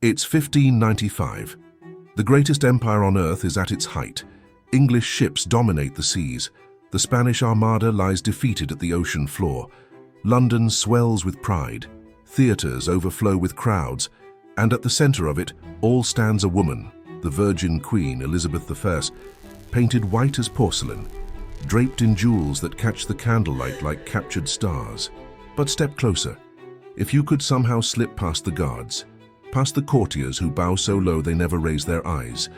It's 1595. The greatest empire on earth is at its height. English ships dominate the seas. The Spanish Armada lies defeated at the ocean floor. London swells with pride. Theatres overflow with crowds. And at the center of it all stands a woman, the Virgin Queen Elizabeth I, painted white as porcelain, draped in jewels that catch the candlelight like captured stars. But step closer. If you could somehow slip past the guards, past the courtiers who bow so low they never raise their eyes,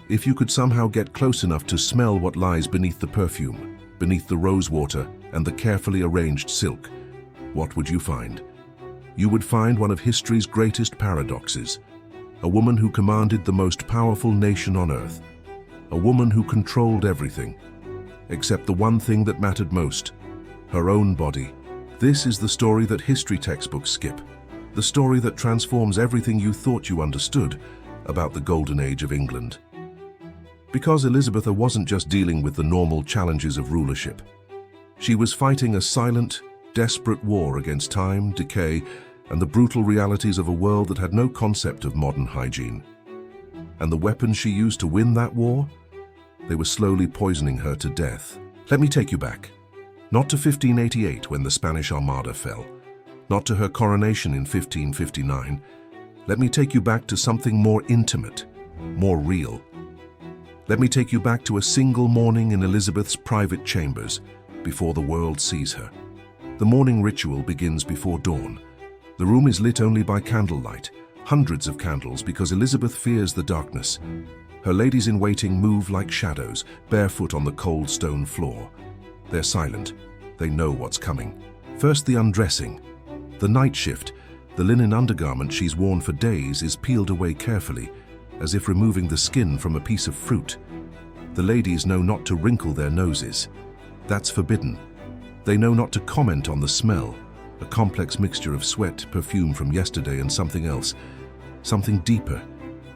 if you could somehow get close enough to smell what lies beneath the perfume, beneath the rosewater and the carefully arranged silk, what would you find? You would find one of history's greatest paradoxes. A woman who commanded the most powerful nation on earth. A woman who controlled everything, except the one thing that mattered most, her own body. This is the story that history textbooks skip. The story that transforms everything you thought you understood about the golden age of England. Because Elizabeth wasn't just dealing with the normal challenges of rulership. She was fighting a silent, desperate war against time, decay, and the brutal realities of a world that had no concept of modern hygiene. And the weapons she used to win that war? They were slowly poisoning her to death. Let me take you back. Not to 1588 when the Spanish Armada fell. Not to her coronation in 1559. Let me take you back to something more intimate, more real. Let me take you back to a single morning in Elizabeth's private chambers before the world sees her. The morning ritual begins before dawn. The room is lit only by candlelight, hundreds of candles because Elizabeth fears the darkness. Her ladies-in-waiting move like shadows, barefoot on the cold stone floor. They're silent. They know what's coming. First, the undressing. The night shift, the linen undergarment she's worn for days, is peeled away carefully, as if removing the skin from a piece of fruit. The ladies know not to wrinkle their noses. That's forbidden. They know not to comment on the smell, a complex mixture of sweat, perfume from yesterday, and something else. Something deeper,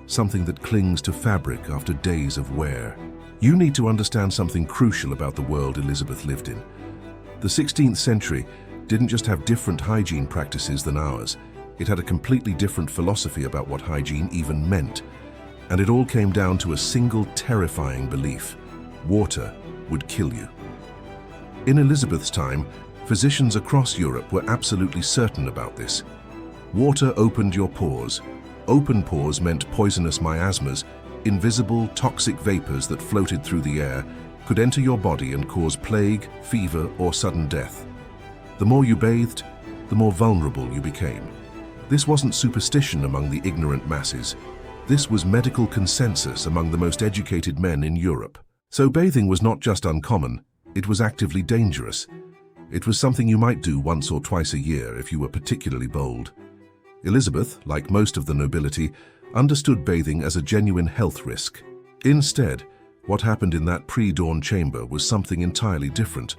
something that clings to fabric after days of wear. You need to understand something crucial about the world Elizabeth lived in. The 16th century didn't just have different hygiene practices than ours. It had a completely different philosophy about what hygiene even meant. And it all came down to a single terrifying belief: water would kill you. In Elizabeth's time, physicians across Europe were absolutely certain about this. Water opened your pores. Open pores meant poisonous miasmas, invisible, toxic vapors that floated through the air, could enter your body and cause plague, fever, or sudden death. The more you bathed, the more vulnerable you became. This wasn't superstition among the ignorant masses. This was medical consensus among the most educated men in Europe. So bathing was not just uncommon, it was actively dangerous. It was something you might do once or twice a year if you were particularly bold. Elizabeth, like most of the nobility, understood bathing as a genuine health risk. Instead, what happened in that pre-dawn chamber was something entirely different.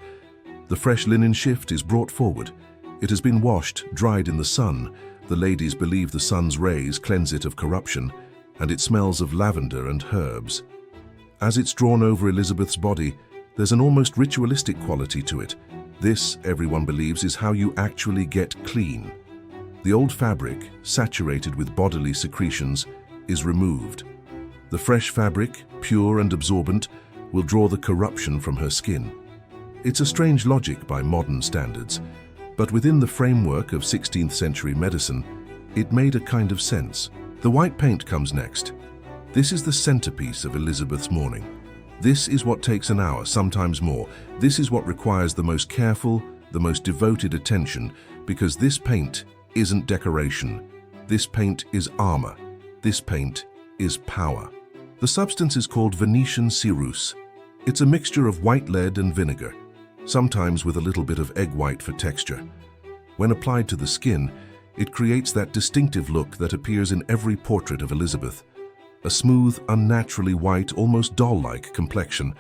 The fresh linen shift is brought forward. It has been washed, dried in the sun. The ladies believe the sun's rays cleanse it of corruption, and it smells of lavender and herbs. As it's drawn over Elizabeth's body, there's an almost ritualistic quality to it. This, everyone believes, is how you actually get clean. The old fabric, saturated with bodily secretions, is removed. The fresh fabric, pure and absorbent, will draw the corruption from her skin. It's a strange logic by modern standards, but within the framework of 16th century medicine, it made a kind of sense. The white paint comes next. This is the centerpiece of Elizabeth's morning. This is what takes an hour, sometimes more. This is what requires the most careful, the most devoted attention, because this paint isn't decoration. This paint is armor. This paint is power. The substance is called Venetian ceruse. It's a mixture of white lead and vinegar, sometimes with a little bit of egg white for texture. When applied to the skin, it creates that distinctive look that appears in every portrait of Elizabeth. A smooth, unnaturally white, almost doll-like complexion.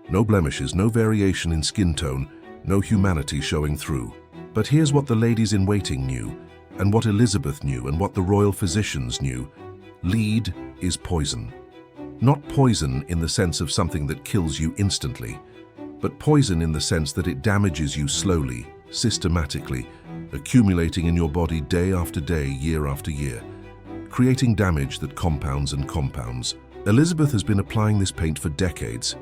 No blemishes, no variation in skin tone, no humanity showing through. But here's what the ladies-in-waiting knew, and what Elizabeth knew, and what the royal physicians knew. Lead is poison. Not poison in the sense of something that kills you instantly, but poison in the sense that it damages you slowly, systematically, accumulating in your body day after day, year after year. creating damage that compounds and compounds. Elizabeth has been applying this paint for decades,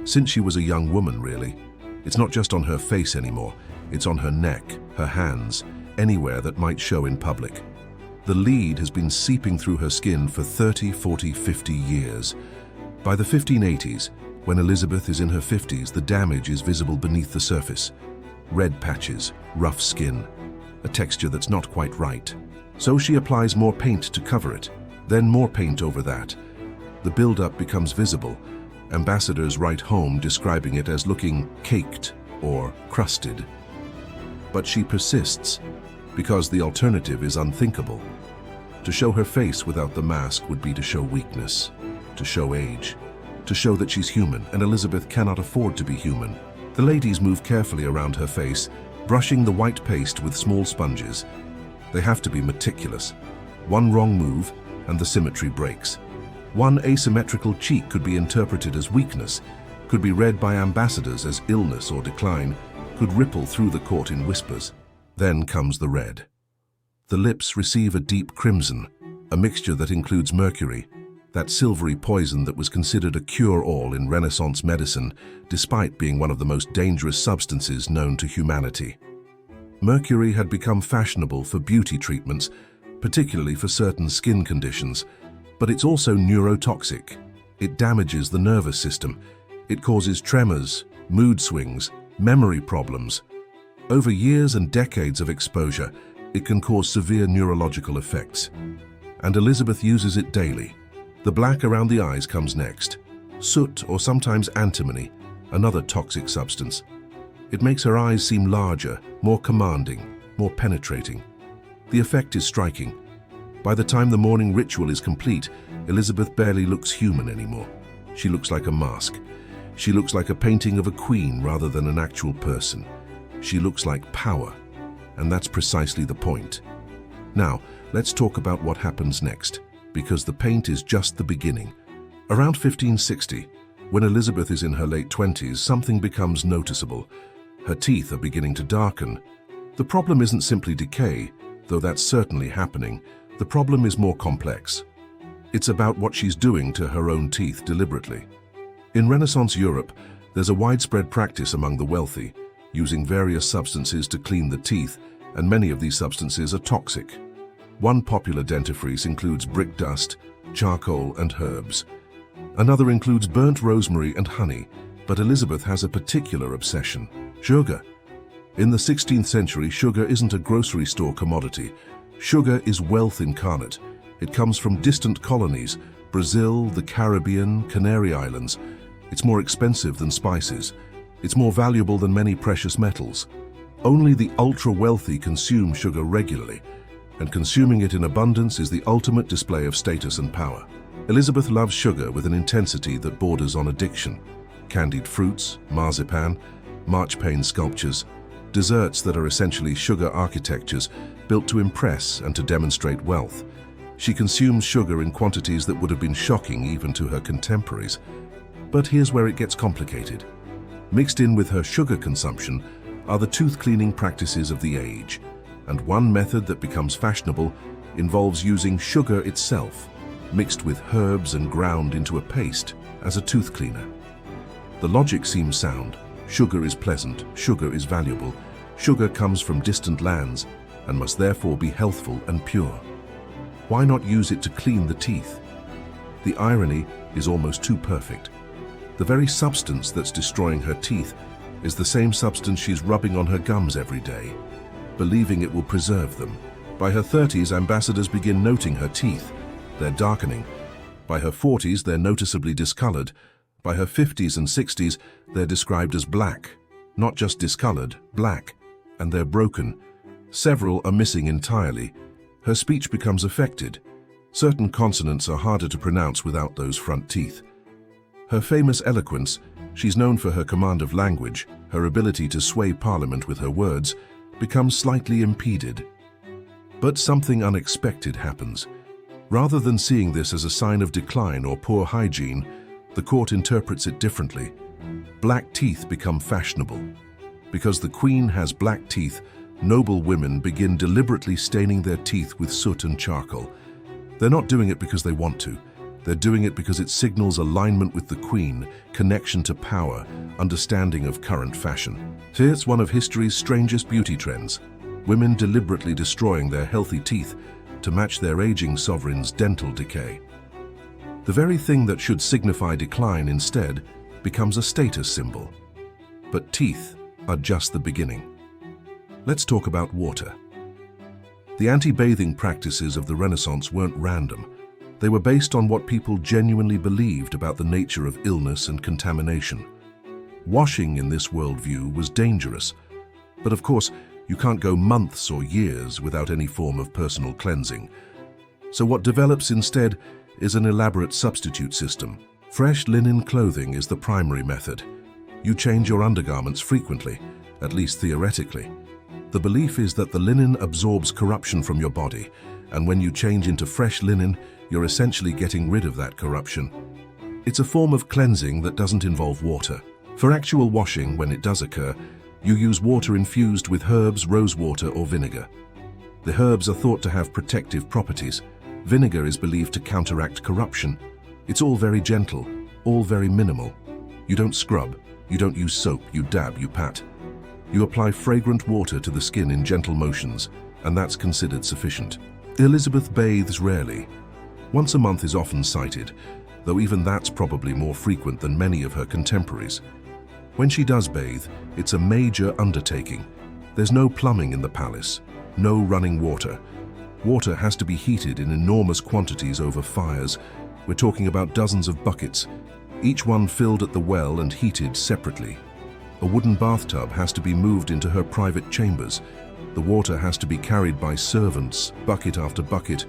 since she was a young woman, really. It's not just on her face anymore, it's on her neck, her hands, anywhere that might show in public. The lead has been seeping through her skin for 30, 40, 50 years. By the 1580s, when Elizabeth is in her 50s, the damage is visible beneath the surface. Red patches, rough skin, a texture that's not quite right. So she applies more paint to cover it, then more paint over that. The build-up becomes visible. Ambassadors write home describing it as looking caked or crusted. But she persists, because the alternative is unthinkable. To show her face without the mask would be to show weakness, to show age, to show that she's human, and Elizabeth cannot afford to be human. The ladies move carefully around her face, brushing the white paste with small sponges. They have to be meticulous. One wrong move, and the symmetry breaks. One asymmetrical cheek could be interpreted as weakness, could be read by ambassadors as illness or decline, could ripple through the court in whispers. Then comes the red. The lips receive a deep crimson, a mixture that includes mercury, that silvery poison that was considered a cure-all in Renaissance medicine, despite being one of the most dangerous substances known to humanity. Mercury had become fashionable for beauty treatments, particularly for certain skin conditions, but it's also neurotoxic. It damages the nervous system. It causes tremors, mood swings, memory problems. Over years and decades of exposure, it can cause severe neurological effects. And Elizabeth uses it daily. The black around the eyes comes next. Soot, or sometimes antimony, another toxic substance. It makes her eyes seem larger, more commanding, more penetrating. The effect is striking. By the time the morning ritual is complete, Elizabeth barely looks human anymore. She looks like a mask. She looks like a painting of a queen rather than an actual person. She looks like power, and that's precisely the point. Now, let's talk about what happens next, because the paint is just the beginning. Around 1560, when Elizabeth is in her late 20s, something becomes noticeable. Her teeth are beginning to darken. The problem isn't simply decay, though that's certainly happening. The problem is more complex. It's about what she's doing to her own teeth deliberately. In Renaissance Europe, there's a widespread practice among the wealthy, using various substances to clean the teeth, and many of these substances are toxic. One popular dentifrice includes brick dust, charcoal, and herbs. Another includes burnt rosemary and honey, but Elizabeth has a particular obsession: sugar. In the 16th century, sugar isn't a grocery store commodity. Sugar is wealth incarnate. It comes from distant colonies, Brazil, the Caribbean, Canary Islands. It's more expensive than spices. It's more valuable than many precious metals. Only the ultra-wealthy consume sugar regularly, and consuming it in abundance is the ultimate display of status and power. Elizabeth loves sugar with an intensity that borders on addiction. Candied fruits, marzipan, marchpane sculptures, desserts that are essentially sugar architectures built to impress and to demonstrate wealth. She consumes sugar in quantities that would have been shocking even to her contemporaries. But here's where it gets complicated. Mixed in with her sugar consumption are the tooth-cleaning practices of the age, and one method that becomes fashionable involves using sugar itself, mixed with herbs and ground into a paste as a tooth cleaner. The logic seems sound. Sugar is pleasant, sugar is valuable, sugar comes from distant lands and must therefore be healthful and pure. Why not use it to clean the teeth? The irony is almost too perfect. The very substance that's destroying her teeth is the same substance she's rubbing on her gums every day, believing it will preserve them. By her 30s, ambassadors begin noting her teeth. They're darkening. By her 40s, they're noticeably discolored. By her 50s and 60s, they're described as black. Not just discolored, black. And they're broken. Several are missing entirely. Her speech becomes affected. Certain consonants are harder to pronounce without those front teeth. Her famous eloquence, she's known for her command of language, her ability to sway Parliament with her words, becomes slightly impeded. But something unexpected happens. Rather than seeing this as a sign of decline or poor hygiene, the court interprets it differently. Black teeth become fashionable. Because the Queen has black teeth, noble women begin deliberately staining their teeth with soot and charcoal. They're not doing it because they want to. They're doing it because it signals alignment with the Queen, connection to power, understanding of current fashion. It's one of history's strangest beauty trends. Women deliberately destroying their healthy teeth to match their aging sovereign's dental decay. The very thing that should signify decline instead becomes a status symbol. But teeth are just the beginning. Let's talk about water. The anti-bathing practices of the Renaissance weren't random. They were based on what people genuinely believed about the nature of illness and contamination. Washing in this worldview was dangerous, but of course, you can't go months or years without any form of personal cleansing. So what develops instead is an elaborate substitute system. Fresh linen clothing is the primary method. You change your undergarments frequently, at least theoretically. The belief is that the linen absorbs corruption from your body, and when you change into fresh linen, you're essentially getting rid of that corruption. It's a form of cleansing that doesn't involve water. For actual washing, when it does occur, you use water infused with herbs, rosewater, or vinegar. The herbs are thought to have protective properties. Vinegar is believed to counteract corruption. It's all very gentle, all very minimal. You don't scrub, you don't use soap, you dab, you pat. You apply fragrant water to the skin in gentle motions, and that's considered sufficient. Elizabeth bathes rarely. Once a month is often cited, though even that's probably more frequent than many of her contemporaries. When she does bathe, it's a major undertaking. There's no plumbing in the palace, no running water. Water has to be heated in enormous quantities over fires. We're talking about dozens of buckets, each one filled at the well and heated separately. A wooden bathtub has to be moved into her private chambers. The water has to be carried by servants, bucket after bucket,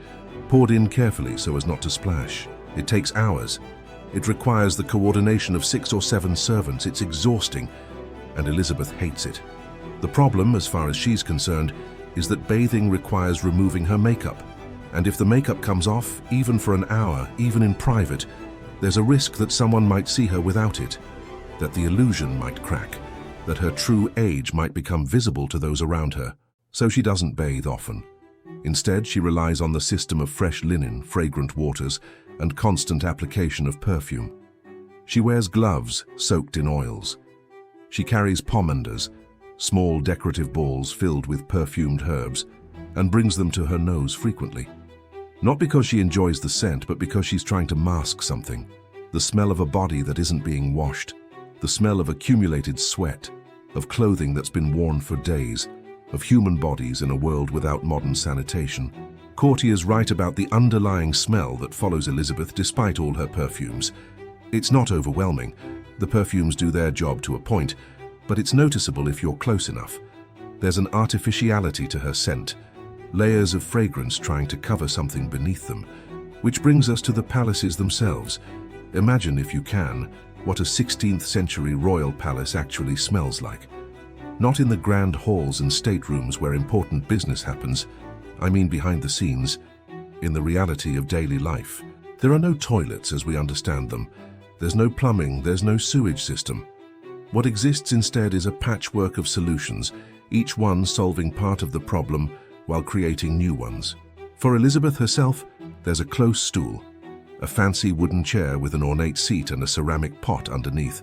poured in carefully so as not to splash. It takes hours. It requires the coordination of 6 or 7 servants. It's exhausting, and Elizabeth hates it. The problem, as far as she's concerned, is that bathing requires removing her makeup. And if the makeup comes off, even for an hour, even in private, there's a risk that someone might see her without it, that the illusion might crack, that her true age might become visible to those around her. So she doesn't bathe often. Instead, she relies on the system of fresh linen, fragrant waters, and constant application of perfume. She wears gloves soaked in oils. She carries pomanders, small decorative balls filled with perfumed herbs, and brings them to her nose frequently. Not because she enjoys the scent, but because she's trying to mask something. The smell of a body that isn't being washed, the smell of accumulated sweat, of clothing that's been worn for days, of human bodies in a world without modern sanitation. Courtiers write about the underlying smell that follows Elizabeth despite all her perfumes. It's not overwhelming. The perfumes do their job to a point, but it's noticeable if you're close enough. There's an artificiality to her scent, layers of fragrance trying to cover something beneath them, which brings us to the palaces themselves. Imagine, if you can, what a 16th century royal palace actually smells like. Not in the grand halls and staterooms where important business happens, I mean behind the scenes, in the reality of daily life. There are no toilets as we understand them. There's no plumbing, there's no sewage system. What exists instead is a patchwork of solutions, each one solving part of the problem while creating new ones. For Elizabeth herself, there's a close stool, a fancy wooden chair with an ornate seat and a ceramic pot underneath.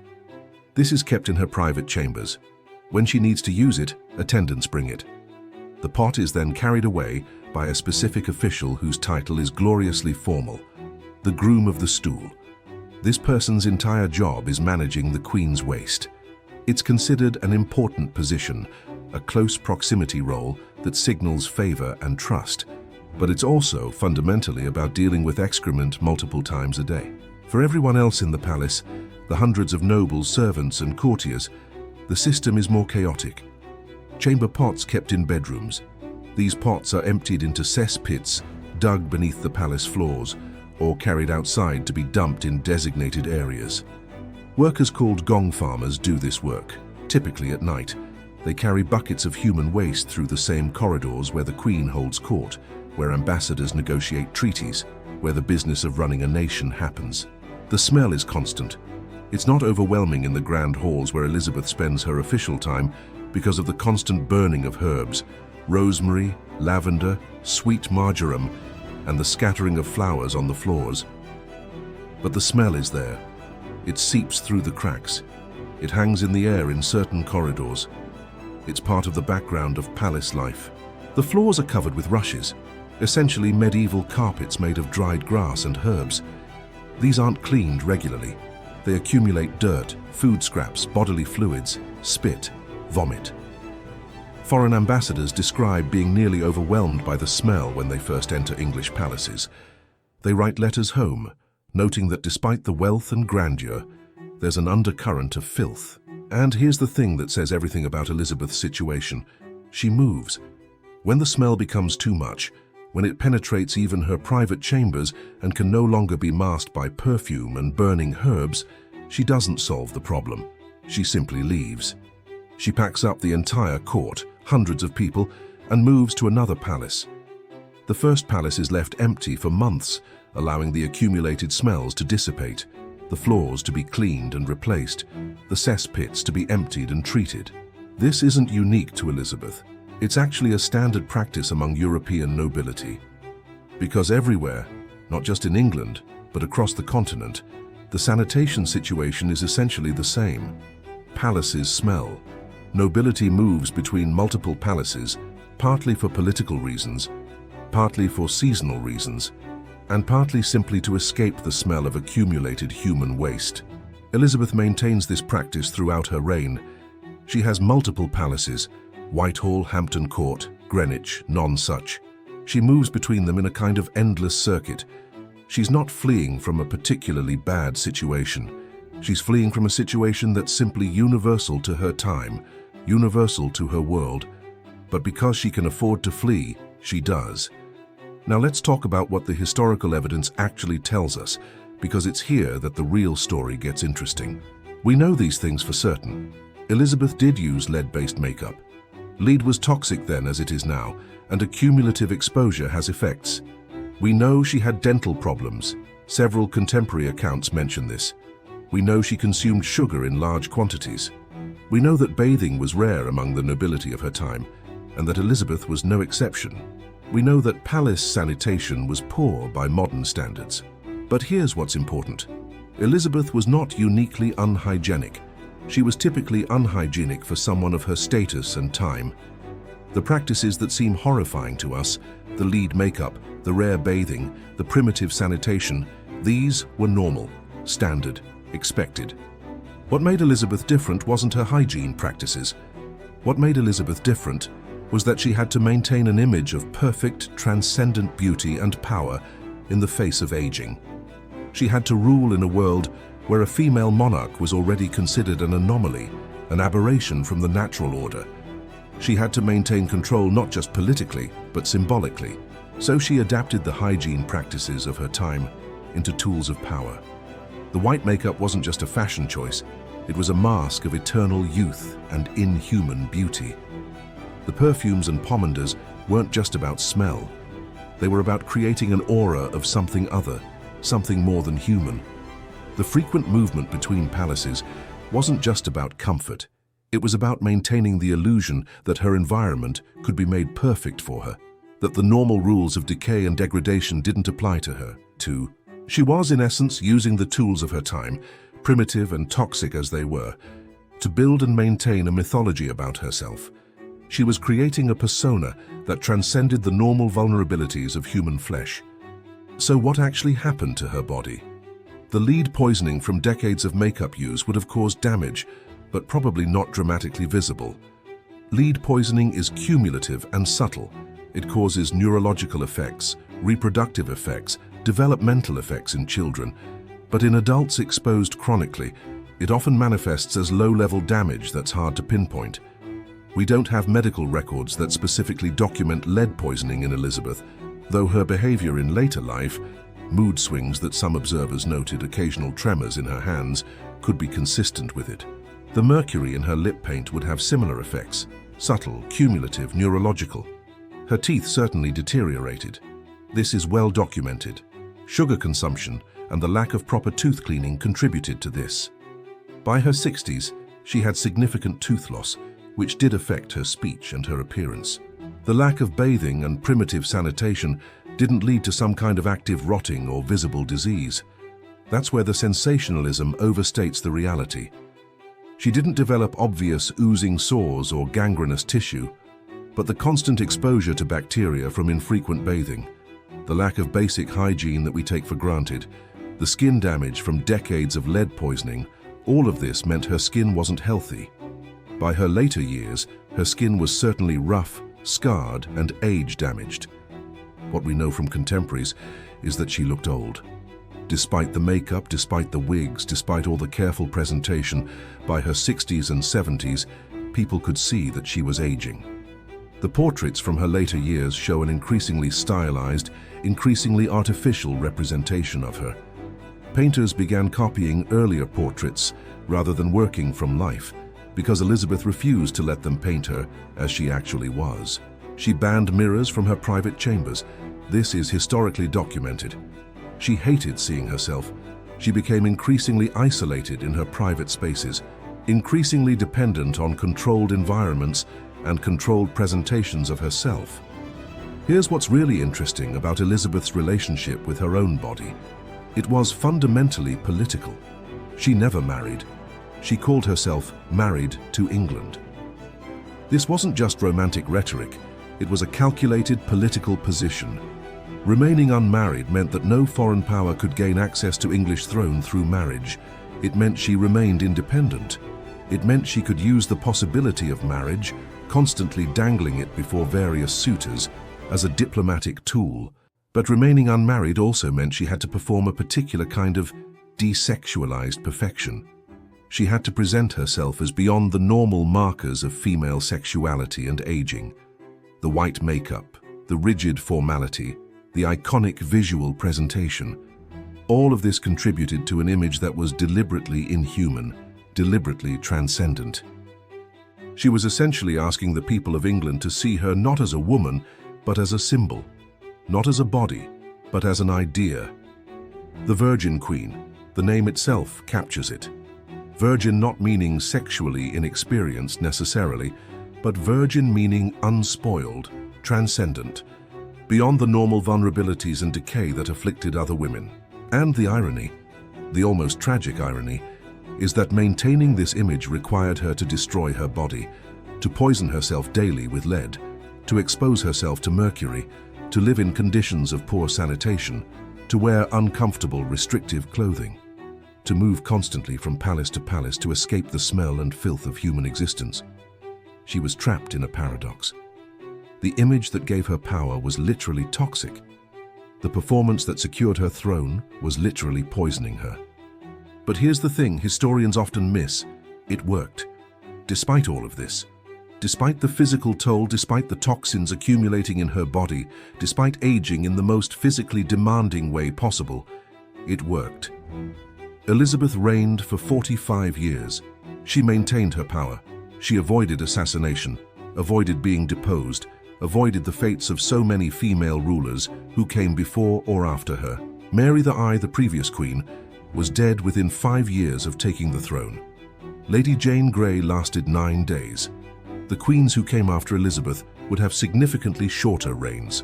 This is kept in her private chambers. When she needs to use it, attendants bring it. The pot is then carried away by a specific official whose title is gloriously formal, the groom of the stool. This person's entire job is managing the Queen's waste. It's considered an important position, a close proximity role that signals favor and trust, but it's also fundamentally about dealing with excrement multiple times a day. For everyone else in the palace, the hundreds of nobles, servants, and courtiers, the system is more chaotic. Chamber pots kept in bedrooms. These pots are emptied into cesspits dug beneath the palace floors or carried outside to be dumped in designated areas. Workers called gong farmers do this work, typically at night. They carry buckets of human waste through the same corridors where the Queen holds court, where ambassadors negotiate treaties, where the business of running a nation happens. The smell is constant. It's not overwhelming in the grand halls where Elizabeth spends her official time because of the constant burning of herbs, rosemary, lavender, sweet marjoram, and the scattering of flowers on the floors. But the smell is there. It seeps through the cracks. It hangs in the air in certain corridors. It's part of the background of palace life. The floors are covered with rushes, essentially medieval carpets made of dried grass and herbs. These aren't cleaned regularly. They accumulate dirt, food scraps, bodily fluids, spit, vomit. Foreign ambassadors describe being nearly overwhelmed by the smell when they first enter English palaces. They write letters home, noting that despite the wealth and grandeur, there's an undercurrent of filth. And here's the thing that says everything about Elizabeth's situation. She moves. When the smell becomes too much, when it penetrates even her private chambers and can no longer be masked by perfume and burning herbs, she doesn't solve the problem. She simply leaves. She packs up the entire court, hundreds of people, and moves to another palace. The first palace is left empty for months, allowing the accumulated smells to dissipate, the floors to be cleaned and replaced, the cesspits to be emptied and treated. This isn't unique to Elizabeth. It's actually a standard practice among European nobility. Because everywhere, not just in England, but across the continent, the sanitation situation is essentially the same. Palaces smell. Nobility moves between multiple palaces, partly for political reasons, partly for seasonal reasons, and partly simply to escape the smell of accumulated human waste. Elizabeth maintains this practice throughout her reign. She has multiple palaces: Whitehall, Hampton Court, Greenwich, Nonsuch. She moves between them in a kind of endless circuit. She's not fleeing from a particularly bad situation. She's fleeing from a situation that's simply universal to her time, universal to her world. But because she can afford to flee, she does. Now let's talk about what the historical evidence actually tells us, because it's here that the real story gets interesting. We know these things for certain. Elizabeth did use lead-based makeup. Lead was toxic then as it is now, and a cumulative exposure has effects. We know she had dental problems. Several contemporary accounts mention this. We know she consumed sugar in large quantities. We know that bathing was rare among the nobility of her time, and that Elizabeth was no exception. We know that palace sanitation was poor by modern standards. But here's what's important. Elizabeth was not uniquely unhygienic. She was typically unhygienic for someone of her status and time. The practices that seem horrifying to us, the lead makeup, the rare bathing, the primitive sanitation, these were normal, standard, expected. What made Elizabeth different wasn't her hygiene practices. What made Elizabeth different was that she had to maintain an image of perfect, transcendent beauty and power in the face of aging. She had to rule in a world where a female monarch was already considered an anomaly, an aberration from the natural order. She had to maintain control not just politically, but symbolically. So she adapted the hygiene practices of her time into tools of power. The white makeup wasn't just a fashion choice, it was a mask of eternal youth and inhuman beauty. The perfumes and pomanders weren't just about smell. They were about creating an aura of something other, something more than human. The frequent movement between palaces wasn't just about comfort. It was about maintaining the illusion that her environment could be made perfect for her, that the normal rules of decay and degradation didn't apply to her, too. She was, in essence, using the tools of her time, primitive and toxic as they were, to build and maintain a mythology about herself. She was creating a persona that transcended the normal vulnerabilities of human flesh. So what actually happened to her body? The lead poisoning from decades of makeup use would have caused damage, but probably not dramatically visible. Lead poisoning is cumulative and subtle. It causes neurological effects, reproductive effects, developmental effects in children, but in adults exposed chronically, it often manifests as low-level damage that's hard to pinpoint. We don't have medical records that specifically document lead poisoning in Elizabeth, though her behavior in later life, mood swings that some observers noted, occasional tremors in her hands, could be consistent with it. The mercury in her lip paint would have similar effects, subtle, cumulative, neurological. Her teeth certainly deteriorated. This is well documented. Sugar consumption and the lack of proper tooth cleaning contributed to this. By her 60s, she had significant tooth loss, which did affect her speech and her appearance. The lack of bathing and primitive sanitation didn't lead to some kind of active rotting or visible disease. That's where the sensationalism overstates the reality. She didn't develop obvious oozing sores or gangrenous tissue, but the constant exposure to bacteria from infrequent bathing, the lack of basic hygiene that we take for granted, the skin damage from decades of lead poisoning, all of this meant her skin wasn't healthy. By her later years, her skin was certainly rough, scarred, and age-damaged. What we know from contemporaries is that she looked old. Despite the makeup, despite the wigs, despite all the careful presentation, by her 60s and 70s, people could see that she was aging. The portraits from her later years show an increasingly stylized, increasingly artificial representation of her. Painters began copying earlier portraits rather than working from life, because Elizabeth refused to let them paint her as she actually was. She banned mirrors from her private chambers. This is historically documented. She hated seeing herself. She became increasingly isolated in her private spaces, increasingly dependent on controlled environments and controlled presentations of herself. Here's what's really interesting about Elizabeth's relationship with her own body. It was fundamentally political. She never married. She called herself married to England. This wasn't just romantic rhetoric, it was a calculated political position. Remaining unmarried meant that no foreign power could gain access to English throne through marriage. It meant she remained independent. It meant she could use the possibility of marriage, constantly dangling it before various suitors, as a diplomatic tool. But remaining unmarried also meant she had to perform a particular kind of desexualized perfection. She had to present herself as beyond the normal markers of female sexuality and aging. The white makeup, the rigid formality, the iconic visual presentation. All of this contributed to an image that was deliberately inhuman, deliberately transcendent. She was essentially asking the people of England to see her not as a woman, but as a symbol. Not as a body, but as an idea. The Virgin Queen, the name itself captures it. Virgin not meaning sexually inexperienced necessarily, but virgin meaning unspoiled, transcendent, beyond the normal vulnerabilities and decay that afflicted other women. And the irony, the almost tragic irony, is that maintaining this image required her to destroy her body, to poison herself daily with lead, to expose herself to mercury, to live in conditions of poor sanitation, to wear uncomfortable, restrictive clothing, to move constantly from palace to palace to escape the smell and filth of human existence. She was trapped in a paradox. The image that gave her power was literally toxic. The performance that secured her throne was literally poisoning her. But here's the thing historians often miss. It worked. Despite all of this, despite the physical toll, despite the toxins accumulating in her body, despite aging in the most physically demanding way possible, it worked. Elizabeth reigned for 45 years. She maintained her power. She avoided assassination, avoided being deposed, avoided the fates of so many female rulers who came before or after her. Mary I, the previous queen, was dead within 5 years of taking the throne. Lady Jane Grey lasted 9 days. The queens who came after Elizabeth would have significantly shorter reigns.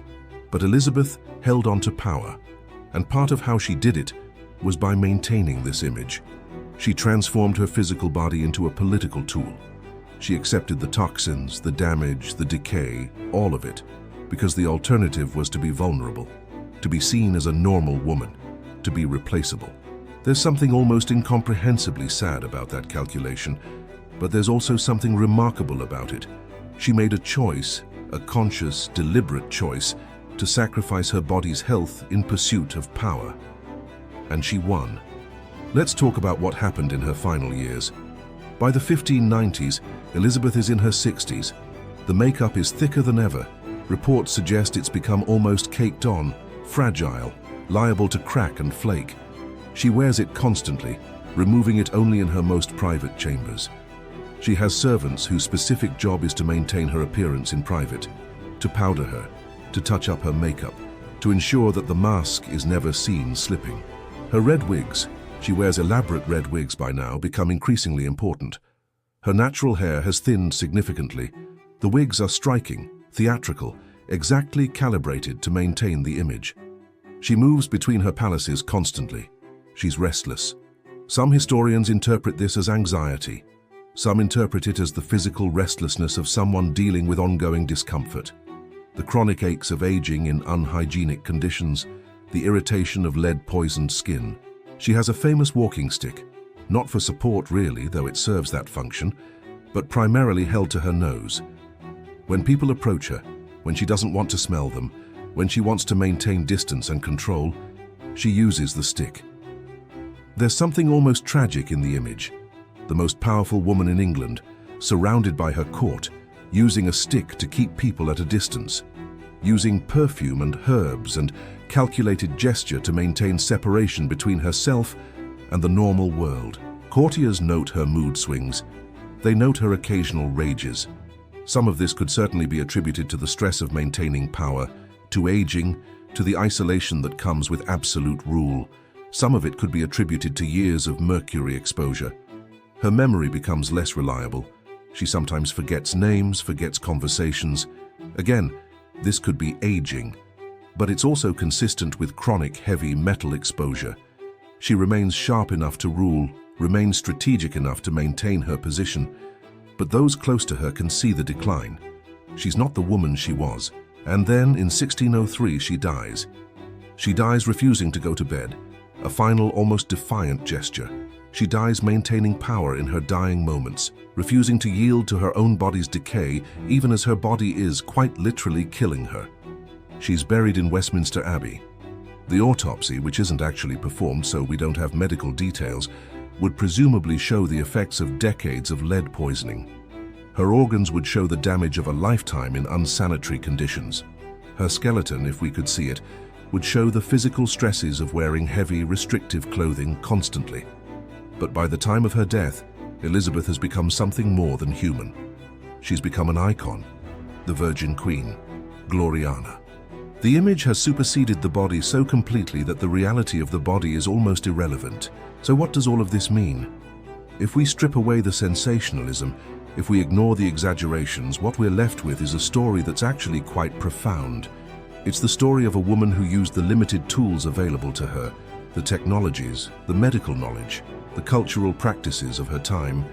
But Elizabeth held on to power, and part of how she did it was by maintaining this image. She transformed her physical body into a political tool. She accepted the toxins, the damage, the decay, all of it, because the alternative was to be vulnerable, to be seen as a normal woman, to be replaceable. There's something almost incomprehensibly sad about that calculation, but there's also something remarkable about it. She made a choice, a conscious, deliberate choice, to sacrifice her body's health in pursuit of power. And she won. Let's talk about what happened in her final years. By the 1590s, Elizabeth is in her 60s. The makeup is thicker than ever. Reports suggest it's become almost caked on, fragile, liable to crack and flake. She wears it constantly, removing it only in her most private chambers. She has servants whose specific job is to maintain her appearance in private, to powder her, to touch up her makeup, to ensure that the mask is never seen slipping. Her red wigs, she wears elaborate red wigs by now, become increasingly important. Her natural hair has thinned significantly. The wigs are striking, theatrical, exactly calibrated to maintain the image. She moves between her palaces constantly. She's restless. Some historians interpret this as anxiety. Some interpret it as the physical restlessness of someone dealing with ongoing discomfort. The chronic aches of aging in unhygienic conditions, the irritation of lead-poisoned skin. She has a famous walking stick, not for support really, though it serves that function, but primarily held to her nose. When people approach her, when she doesn't want to smell them, when she wants to maintain distance and control, she uses the stick. There's something almost tragic in the image. The most powerful woman in England, surrounded by her court, using a stick to keep people at a distance, using perfume and herbs and calculated gesture to maintain separation between herself and the normal world. Courtiers note her mood swings. They note her occasional rages. Some of this could certainly be attributed to the stress of maintaining power, to aging, to the isolation that comes with absolute rule. Some of it could be attributed to years of mercury exposure. Her memory becomes less reliable. She sometimes forgets names, forgets conversations. Again, this could be aging, but it's also consistent with chronic heavy metal exposure. She remains sharp enough to rule, remains strategic enough to maintain her position, but those close to her can see the decline. She's not the woman she was, and then in 1603 she dies. She dies refusing to go to bed, a final, almost defiant gesture. She dies maintaining power in her dying moments, refusing to yield to her own body's decay, even as her body is quite literally killing her. She's buried in Westminster Abbey. The autopsy, which isn't actually performed so we don't have medical details, would presumably show the effects of decades of lead poisoning. Her organs would show the damage of a lifetime in unsanitary conditions. Her skeleton, if we could see it, would show the physical stresses of wearing heavy, restrictive clothing constantly. But by the time of her death, Elizabeth has become something more than human. She's become an icon, the Virgin Queen, Gloriana. The image has superseded the body so completely that the reality of the body is almost irrelevant. So what does all of this mean? If we strip away the sensationalism, if we ignore the exaggerations, what we're left with is a story that's actually quite profound. It's the story of a woman who used the limited tools available to her, the technologies, the medical knowledge, the cultural practices of her time,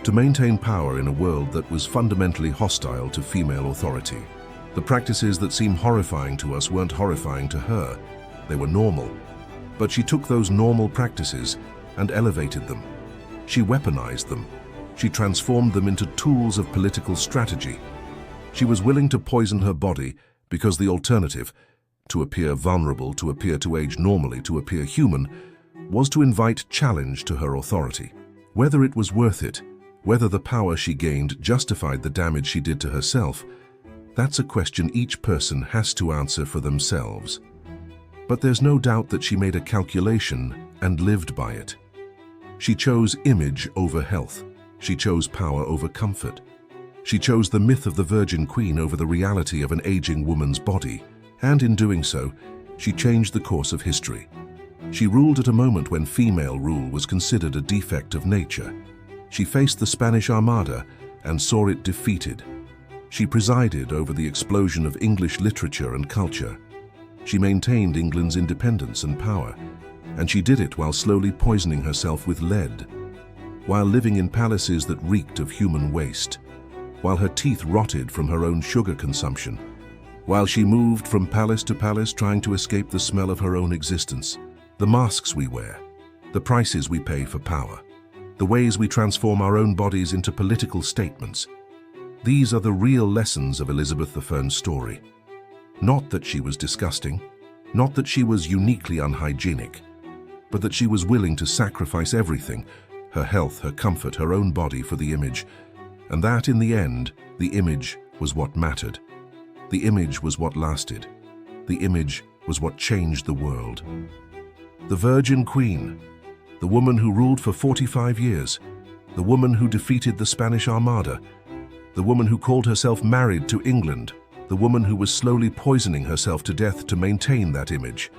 to maintain power in a world that was fundamentally hostile to female authority. The practices that seem horrifying to us weren't horrifying to her. They were normal. But she took those normal practices and elevated them. She weaponized them. She transformed them into tools of political strategy. She was willing to poison her body because the alternative, to appear vulnerable, to appear to age normally, to appear human, was to invite challenge to her authority. Whether it was worth it, whether the power she gained justified the damage she did to herself, that's a question each person has to answer for themselves. But there's no doubt that she made a calculation and lived by it. She chose image over health. She chose power over comfort. She chose the myth of the Virgin Queen over the reality of an aging woman's body. And in doing so, she changed the course of history. She ruled at a moment when female rule was considered a defect of nature. She faced the Spanish Armada and saw it defeated. She presided over the explosion of English literature and culture. She maintained England's independence and power, and she did it while slowly poisoning herself with lead, while living in palaces that reeked of human waste, while her teeth rotted from her own sugar consumption, while she moved from palace to palace trying to escape the smell of her own existence. The masks we wear, the prices we pay for power, the ways we transform our own bodies into political statements. These are the real lessons of Elizabeth I's story. Not that she was disgusting, not that she was uniquely unhygienic, but that she was willing to sacrifice everything, her health, her comfort, her own body for the image, and that in the end, the image was what mattered. The image was what lasted. The image was what changed the world. The Virgin Queen, the woman who ruled for 45 years, the woman who defeated the Spanish Armada, the woman who called herself married to England, the woman who was slowly poisoning herself to death to maintain that image.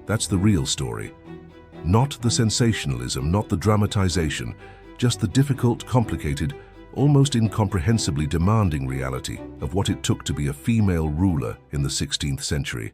That's the real story. Not the sensationalism, not the dramatization, just the difficult, complicated, almost incomprehensibly demanding reality of what it took to be a female ruler in the 16th century.